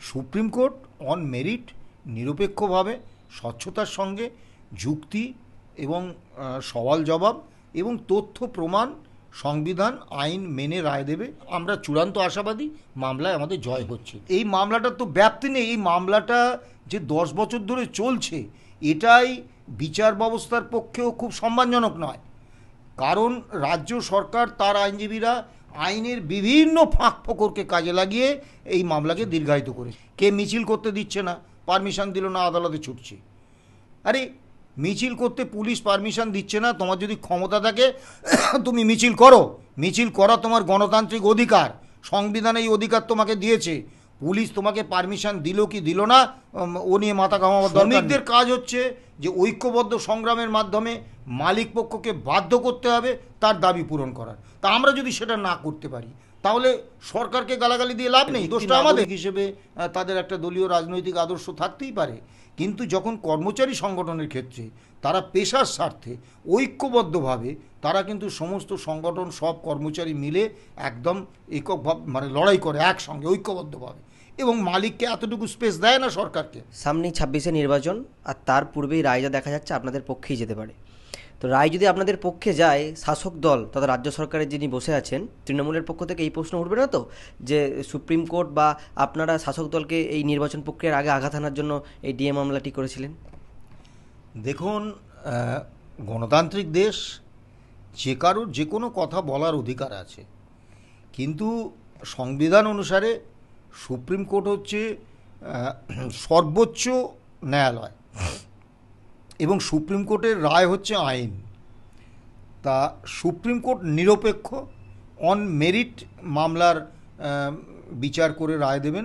Supreme court on merit নিরপেক্ষভাবে স্বচ্ছতার সঙ্গে যুক্তি এবং সওয়াল জবাব এবং তথ্য প্রমাণ সংবিধান আইন মেনে রায় দেবে। আমরা চূড়ান্ত আশাবাদী মামলায় আমাদের জয় হচ্ছে। এই মামলাটার তো ব্যাপ্তি নেই, এই মামলাটা যে 10 বছর ধরে চলছে এটাই বিচার ব্যবস্থার পক্ষেও খুব সম্মানজনক নয়। কারণ রাজ্য সরকার তার আইনজীবীরা আইনের বিভিন্ন ফাঁক ফোকরকে কাজে লাগিয়ে এই মামলাকে দীর্ঘায়িত করে। কে মিছিল করতে দিচ্ছে না, পারমিশন দিল না, আদালতে ছুটছে। আরে মিছিল করতে পুলিশ পারমিশন দিচ্ছে না, তোমার যদি ক্ষমতা থাকে তুমি মিছিল করো, মিছিল করা তোমার গণতান্ত্রিক অধিকার, সংবিধান এই অধিকার তোমাকে দিয়েছে। পুলিশ তোমাকে পারমিশন দিল কি দিল না ও নিয়ে মাথা ঘামাবার দরকার। শ্রমিকদের কাজ হচ্ছে যে ঐক্যবদ্ধ সংগ্রামের মাধ্যমে মালিক পক্ষকে বাধ্য করতে হবে তার দাবি পূরণ করার। তা আমরা যদি সেটা না করতে পারি তাহলে সরকারকে গালাগালি দিয়ে লাভ নেই, দোষটা আমাদের হিসেবে। তাদের একটা দলীয় রাজনৈতিক আদর্শ থাকতেই পারে, কিন্তু যখন কর্মচারী সংগঠনের ক্ষেত্রে তারা পেশার স্বার্থে ঐক্যবদ্ধভাবে তারা কিন্তু সমস্ত সংগঠন সব কর্মচারী মিলে একদম এককভাবে মানে লড়াই করে একসঙ্গে ঐক্যবদ্ধভাবে, এবং মালিককে এতটুকু স্পেস দেয় না সরকারকে। সামনেই 26-এ নির্বাচন, আর তার পূর্বেই রায় যা দেখা যাচ্ছে আপনাদের পক্ষেই যেতে পারে। তো রায় যদি আপনাদের পক্ষে যায়, শাসক দল তথা রাজ্য সরকারের যিনি বসে আছেন তৃণমূলের পক্ষ থেকে এই প্রশ্ন উঠবে না তো যে সুপ্রিম কোর্ট বা আপনারা শাসক দলকে এই নির্বাচন প্রক্রিয়ার আগে আঘাত আনার জন্য এই ডিএ মামলাটি করেছিলেন? দেখুন, গণতান্ত্রিক দেশ, যে কারোর যে কোনো কথা বলার অধিকার আছে, কিন্তু সংবিধান অনুসারে সুপ্রিম কোর্ট হচ্ছে সর্বোচ্চ ন্যায়ালয় এবং সুপ্রিম কোর্টের রায় হচ্ছে আইন। তা সুপ্রিম কোর্ট নিরপেক্ষ অন মেরিট মামলার বিচার করে রায় দেবেন,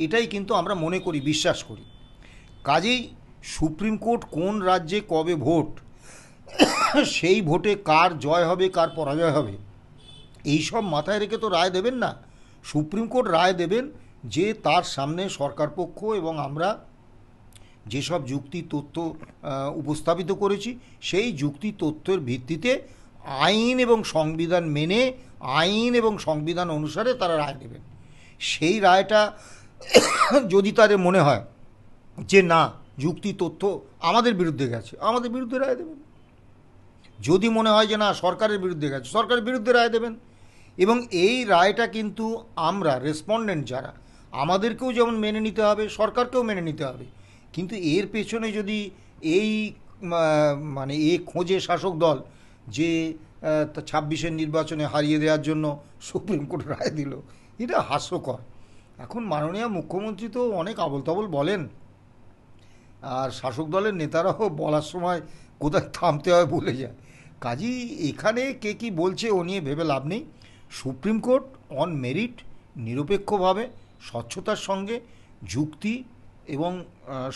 এটাই কিন্তু আমরা মনে করি, বিশ্বাস করি। কাজেই সুপ্রিম কোর্ট কোন রাজ্যে কবে ভোট, সেই ভোটে কার জয় হবে কার পরাজয় হবে এই সব মাথায় রেখে তো রায় দেবেন না। সুপ্রিম কোর্ট রায় দেবেন যে তার সামনে সরকার পক্ষ এবং আমরা যেসব যুক্তি তথ্য উপস্থাপিত করেছি সেই যুক্তি তথ্যের ভিত্তিতে আইন এবং সংবিধান মেনে আইন এবং সংবিধান অনুসারে তারা রায় দেবেন। সেই রায়টা যদি তাদের মনে হয় যে না যুক্তি তথ্য আমাদের বিরুদ্ধে গেছে, আমাদের বিরুদ্ধে রায় দেবেন। যদি মনে হয় যে না সরকারের বিরুদ্ধে গেছে, সরকারের বিরুদ্ধে রায় দেবেন। এবং এই রায়টা কিন্তু আমরা রেসপন্ডেন্ট যারা, আমাদেরকেও যেমন মেনে নিতে হবে, সরকারকেও মেনে নিতে হবে। কিন্তু এর পেছনে যদি এই মানে খোঁজে শাসক দল যে 26-এর নির্বাচনে হারিয়ে দেওয়ার জন্য সুপ্রিম কোর্ট রায় দিল, এটা হাস্যকর। এখন মাননীয় মুখ্যমন্ত্রী তো অনেক আবল তাবল বলেন, আর শাসক দলের নেতারাও বলার সময় কোথায় থামতে হয় বলে যায়। কাজেই এখানে কে কী বলছে ও নিয়ে ভেবে লাভ নেই। সুপ্রিম কোর্ট অন মেরিট নিরপেক্ষভাবে স্বচ্ছতার সঙ্গে যুক্তি এবং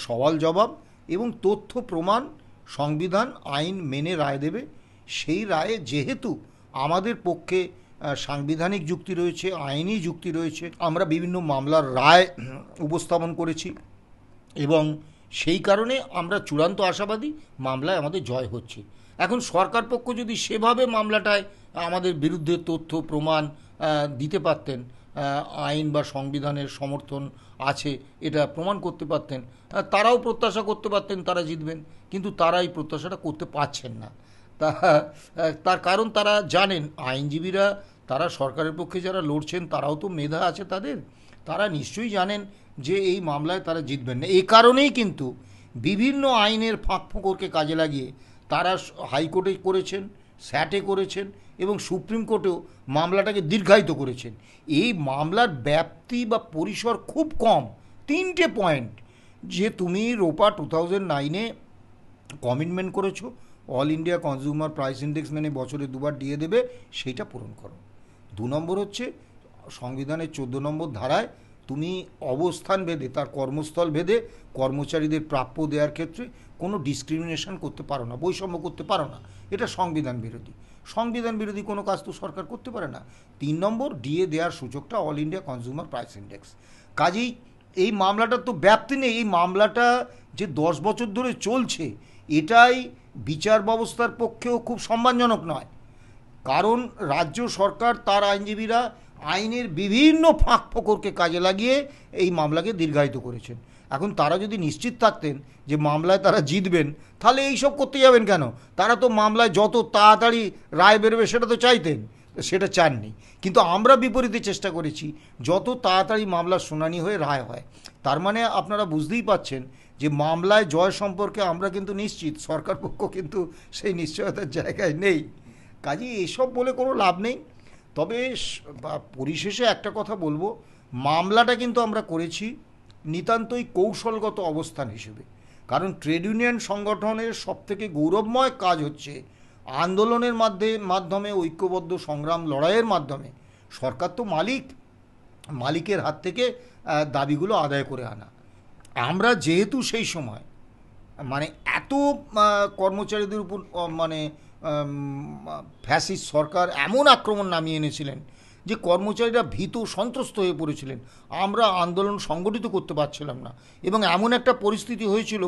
সওয়াল জবাব এবং তথ্য প্রমাণ সংবিধান আইন মেনে রায় দেবে। সেই রায়ে যেহেতু আমাদের পক্ষে সাংবিধানিক যুক্তি রয়েছে, আইনি যুক্তি রয়েছে, আমরা বিভিন্ন মামলার রায় উপস্থাপন করেছি এবং সেই কারণে আমরা চূড়ান্ত আশাবাদী মামলায় আমাদের জয় হচ্ছে। এখন সরকার পক্ষ যদি সেভাবে মামলাটায় আমাদের বিরুদ্ধে তথ্য প্রমাণ দিতে পারতেন, আইন বা সংবিধানের সমর্থন আছে এটা প্রমাণ করতে পারতেন, তারাও প্রত্যাশা করতে পারতেন তারা জিতবেন, কিন্তু তারা এই প্রত্যাশাটা করতে পারছেন না। তার কারণ তারা জানেন, আইনজীবীরা তারা সরকারের পক্ষে যারা লড়ছেন তারাও তো মেধা আছে তাদের, তারা নিশ্চয়ই জানেন যে এই মামলায় তারা জিতবেন না। এই কারণেই কিন্তু বিভিন্ন আইনের ফাঁক ফোকরকে কাজে লাগিয়ে তারা হাইকোর্টে করেছেন, স্যাটে করেছেন এবং সুপ্রিম কোর্টেও মামলাটাকে দীর্ঘায়িত করেছেন। এই মামলার ব্যাপ্তি বা পরিসর খুব কম, 3টে পয়েন্ট যে তুমি রোপা 2009-এ কমিটমেন্ট করেছো all India consumer price index মেনে বছরে 2বার দিয়ে দেবে, সেইটা পূরণ করো। 2 নম্বর হচ্ছে সংবিধানের 14 নম্বর ধারায় তুমি অবস্থান ভেদে, তার কর্মস্থল ভেদে কর্মচারীদের প্রাপ্য দেওয়ার ক্ষেত্রে কোনো ডিসক্রিমিনেশন করতে পারো না, বৈষম্য করতে পারো না। এটা সংবিধান বিরোধী, সংবিধান বিরোধী কোনো কাজ তো সরকার করতে পারে না। 3 নম্বর ডিএ দেওয়ার সুযোগটা all India consumer price index. কাজেই এই মামলাটার তো ব্যাপ্তি নেই, এই মামলাটা যে 10 বছর ধরে চলছে এটাই বিচার ব্যবস্থার পক্ষেও খুব সম্মানজনক নয়। কারণ রাজ্য সরকার তার আইনজীবীরা আইনের বিভিন্ন ফাঁক ফোকরকে কাজে লাগিয়ে এই মামলাকে দীর্ঘায়িত করেছেন। এখন তারা যদি নিশ্চিত থাকতেন যে মামলায় তারা জিতবেন, তাহলে এইসব করতে যাবেন কেন? তারা তো মামলায় যত তাড়াতাড়ি রায় বেরোবে সেটা তো চাইতেন, সেটা চাননি। কিন্তু আমরা বিপরীতে চেষ্টা করেছি যত তাড়াতাড়ি মামলার শুনানি হয়ে রায় হয়। তার মানে আপনারা বুঝতেই পাচ্ছেন যে মামলায় জয় সম্পর্কে আমরা কিন্তু নিশ্চিত, সরকার পক্ষ কিন্তু সেই নিশ্চয়তার জায়গায় নেই। কাজেই এসব বলে কোনো লাভ নেই। তবে পরিশেষে একটা কথা বলবো, মামলাটা কিন্তু আমরা করেছি নিতান্তই কৌশলগত অবস্থান হিসেবে। কারণ ট্রেড ইউনিয়ন সংগঠনের সবথেকে গৌরবময় কাজ হচ্ছে আন্দোলনের মাধ্যমে ঐক্যবদ্ধ সংগ্রাম লড়াইয়ের মাধ্যমে সরকার তো মালিকের হাত থেকে দাবিগুলো আদায় করে আনা। আমরা যেহেতু সেই সময় মানে এত কর্মচারীদের উপর মানে ফ্যাসিস্ট সরকার এমন আক্রমণ নামিয়ে এনেছিলেন যে কর্মচারীরা ভীত সন্ত্রস্ত হয়ে পড়েছিলেন, আমরা আন্দোলন সংগঠিত করতে পারছিলাম না, এবং এমন একটা পরিস্থিতি হয়েছিল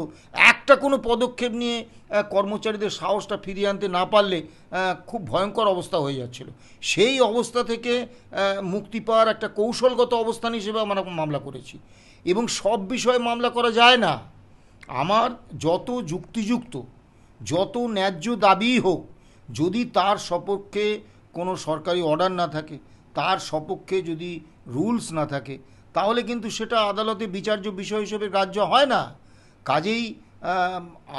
একটা কোনো পদক্ষেপ নিয়ে কর্মচারীদের সাহসটা ফিরিয়ে আনতে না পারলে খুব ভয়ঙ্কর অবস্থা হয়ে যাচ্ছিল। সেই অবস্থা থেকে মুক্তি পাওয়ার একটা কৌশলগত অবস্থান হিসেবে আমরা মামলা করেছি। এবং সব বিষয়ে মামলা করা যায় না। আমার যত যুক্তিযুক্ত, যত ন্যায্য দাবিই হোক, যদি তার সপক্ষে কোনো সরকারি অর্ডার না থাকে, তার সপক্ষে যদি রুলস না থাকে, তাহলে কিন্তু সেটা আদালতে বিচার্য বিষয় হিসেবে গ্রাহ্য হয় না। কাজেই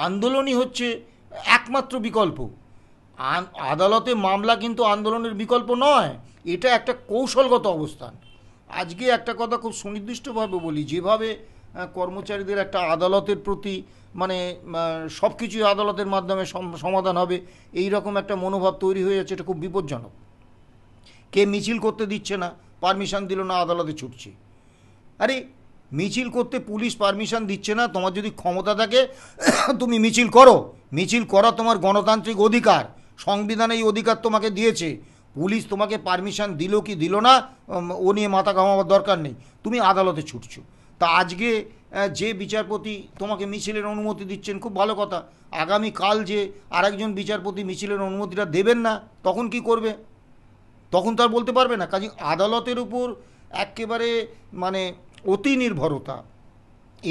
আন্দোলনই হচ্ছে একমাত্র বিকল্প। আদালতে মামলা কিন্তু আন্দোলনের বিকল্প নয়, এটা একটা কৌশলগত অবস্থান। আজকে একটা কথা খুব সুনির্দিষ্টভাবে বলি, যেভাবে কর্মচারীদের একটা আদালতের প্রতি মানে সব কিছুই আদালতের মাধ্যমে সমাধান হবে এই রকম একটা মনোভাব তৈরি হয়ে যাচ্ছে, এটা খুব বিপজ্জনক। কে মিছিল করতে দিচ্ছে না, পারমিশন দিল না, আদালতে ছুটছে। আরে মিছিল করতে পুলিশ পারমিশন দিচ্ছে না, তোমার যদি ক্ষমতা থাকে তুমি মিছিল করো। মিছিল করা তোমার গণতান্ত্রিক অধিকার, সংবিধান এই অধিকার তোমাকে দিয়েছে। পুলিশ তোমাকে পারমিশন দিল কি দিল না ও নিয়ে মাথা ঘামাবার দরকার নেই, তুমি আদালতে ছুটছো। তা আজকে যে বিচারপতি তোমাকে মিছিলের অনুমতি দিচ্ছেন, খুব ভালো কথা, আগামীকাল যে আরেকজন বিচারপতি মিছিলের অনুমতিটা দেবেন না, তখন কি করবে? তখন তো আর বলতে পারবে না। কাজে আদালতের উপর একেবারে মানে অতি নির্ভরতা,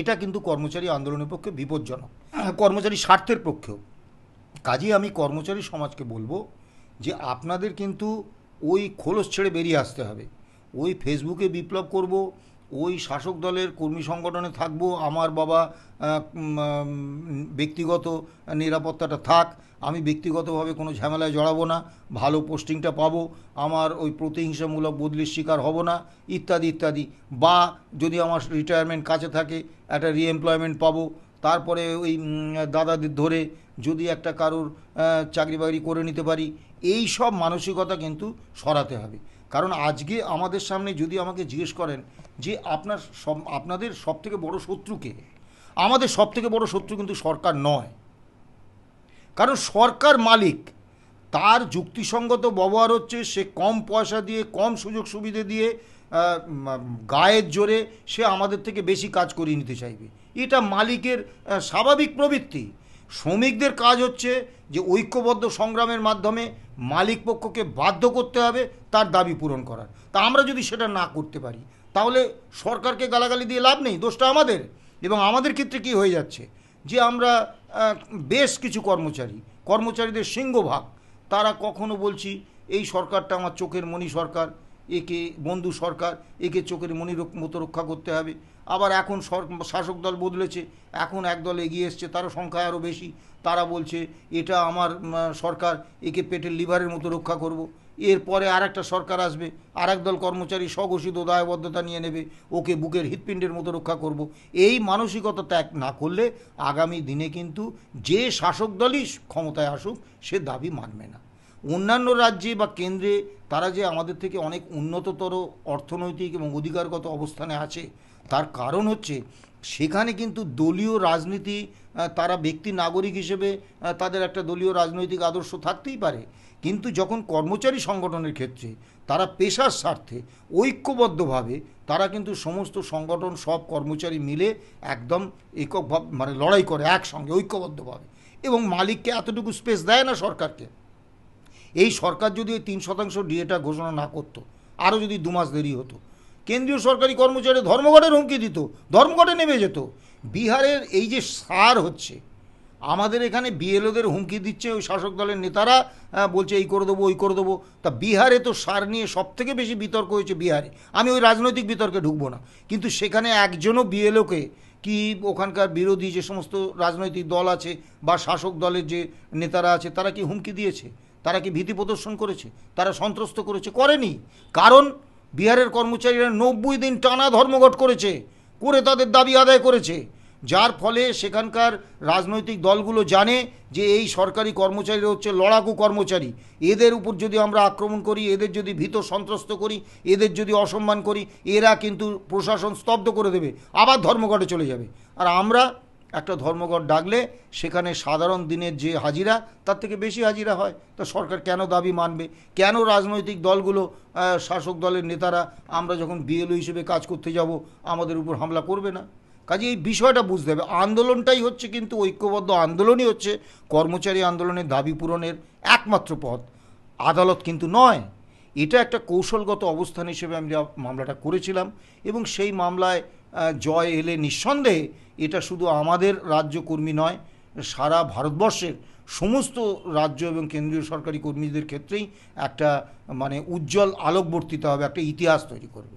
এটা কিন্তু কর্মচারী আন্দোলনের পক্ষে বিপজ্জনক, কর্মচারী স্বার্থের পক্ষেও। কাজেই আমি কর্মচারী সমাজকে বলবো যে আপনাদের কিন্তু ওই খোলস ছেড়ে বেরিয়ে আসতে হবে। ওই ফেসবুকে বিপ্লব করব, ওই শাসক দলের কর্মী সংগঠনে থাকবো, আমার বাবা ব্যক্তিগত নিরাপত্তাটা থাক, আমি ব্যক্তিগতভাবে কোনো ঝামেলায় জড়াবো না, ভালো পোস্টিংটা পাবো, আমার ওই প্রতিহিংসামূলক বদলির শিকার হব না, ইত্যাদি ইত্যাদি। বা যদি আমার রিটায়ারমেন্ট কাছে থাকে একটা রিএমপ্লয়মেন্ট পাবো, তারপরে ওই দাদাদের ধরে যদি একটা কারোর চাকরি বাকরি করে নিতে পারি, এই সব মানসিকতা কিন্তু সরাতে হবে। কারণ আজকে আমাদের সামনে যদি আমাকে জিজ্ঞেস করেন যে আপনাদের সবথেকে বড় শত্রু কে, আমাদের সবথেকে বড় শত্রু কিন্তু সরকার নয়। কারণ সরকার মালিক, তার যুক্তিসঙ্গত ব্যবহার হচ্ছে সে কম পয়সা দিয়ে, কম সুযোগ সুবিধে দিয়ে, গায়ের জোরে সে আমাদের থেকে বেশি কাজ করিয়ে নিতে চাইবে। এটা মালিকের স্বাভাবিক প্রবৃত্তি। শ্রমিকদের কাজ হচ্ছে যে ঐক্যবদ্ধ সংগ্রামের মাধ্যমে মালিক পক্ষকে বাধ্য করতে হবে তার দাবি পূরণ করার। তা আমরা যদি সেটা না করতে পারি, তাহলে সরকারকে গালাগালি দিয়ে লাভ নেই, দোষটা আমাদের। এবং আমাদের ক্ষেত্রে কি হয়ে যাচ্ছে যে আমরা বেশ কিছু কর্মচারীদের সিংহভাগ, তারা কখনো বলছি এই সরকারটা আমার চোখের মণি সরকার, একে বন্ধু সরকার, একে চোখের মণির মতো রক্ষা করতে হবে। আবার এখন শাসক দল বদলেছে, এখন এক দল এগিয়ে এসছে, তারও সংখ্যা আরও বেশি, তারা বলছে এটা আমার সরকার, একে পেটের লিভারের মতো রক্ষা করব। এরপরে আর একটা সরকার আসবে, আর একদল কর্মচারী স্বঘোষিত দায়বদ্ধতা নিয়ে নেবে, ওকে বুকের হৃৎপিণ্ডের মতো রক্ষা করব। এই মানসিকতা ত্যাগ না করলে আগামী দিনে কিন্তু যে শাসক দলই ক্ষমতায় আসুক সে দাবি মানবে না। অন্যান্য রাজ্যে বা কেন্দ্রে তারা যে আমাদের থেকে অনেক উন্নততর অর্থনৈতিক এবং অধিকারগত অবস্থানে আছে, তার কারণ হচ্ছে সেখানে কিন্তু দলীয় রাজনীতি, তারা ব্যক্তি নাগরিক হিসেবে তাদের একটা দলীয় রাজনৈতিক আদর্শ থাকতেই পারে, কিন্তু যখন কর্মচারী সংগঠনের ক্ষেত্রে তারা পেশার স্বার্থে ঐক্যবদ্ধভাবে তারা কিন্তু সমস্ত সংগঠন সব কর্মচারী মিলে একদম এককভাবে মানে লড়াই করে একসঙ্গে ঐক্যবদ্ধভাবে, এবং মালিককে এতটুকু স্পেস দেয় না সরকারকে। এই সরকার যদি ওই 3% ডিএটা ঘোষণা না করতো, আরও যদি 2 মাস দেরি হতো। কেন্দ্রীয় সরকারি কর্মচারী ধর্মঘটের হুমকি দিত, ধর্মঘটে নেমে যেত। বিহারের এই যে সার হচ্ছে, আমাদের এখানে বিএলওদের হুমকি দিচ্ছে ওই শাসক দলের নেতারা, বলছে এই করে দেবো ওই করে দেবো। তা বিহারে তো সার নিয়ে সবথেকে বেশি বিতর্ক হয়েছে বিহারে। আমি ওই রাজনৈতিক বিতর্কে ঢুকবো না, কিন্তু সেখানে একজনও বিএলওকে কি ওখানকার বিরোধী যে সমস্ত রাজনৈতিক দল আছে বা শাসক দলের যে নেতারা আছে তারা কি হুমকি দিয়েছে, তারা কি ভীতি প্রদর্শন করেছে, তারা সন্ত্রস্ত করেছে? করেনি। কারণ বিহারের কর্মচারীরা 90 দিন টানা ধর্মঘট করেছে, করে তাদের দাবি আদায় করেছে, যার ফলে সেখানকার রাজনৈতিক দলগুলো জানে যে এই সরকারি কর্মচারীরা হচ্ছে লড়াকু কর্মচারী। এদের উপর যদি আমরা আক্রমণ করি, এদের যদি ভীত সন্ত্রস্ত করি, এদের যদি অসম্মান করি, এরা কিন্তু প্রশাসন স্তব্ধ করে দেবে, আবার ধর্মঘটে চলে যাবে। আর আমরা একটা ধর্মঘট ডাকলে সেখানে সাধারণ দিনের যে হাজিরা তার থেকে বেশি হাজিরা হয়। তা সরকার কেন দাবি মানবে? কেন রাজনৈতিক দলগুলো, শাসক দলের নেতারা আমরা যখন বিএলও হিসেবে কাজ করতে যাব আমাদের উপর হামলা করবে না? কাজে এই বিষয়টা বুঝতে হবে। আন্দোলনটাই হচ্ছে, কিন্তু ঐক্যবদ্ধ আন্দোলনই হচ্ছে কর্মচারী আন্দোলনের দাবি পূরণের একমাত্র পথ, আদালত কিন্তু নয়। এটা একটা কৌশলগত অবস্থান হিসেবে আমি মামলাটা করেছিলাম, এবং সেই মামলায় জয় এলে নিঃসন্দেহে এটা শুধু আমাদের রাজ্য কর্মী নয়, সারা ভারতবর্ষের সমস্ত রাজ্য এবং কেন্দ্রীয় সরকারি কর্মীদের ক্ষেত্রেই একটা মানে উজ্জ্বল আলোকবর্তিতা হবে, একটা ইতিহাস তৈরি করবে।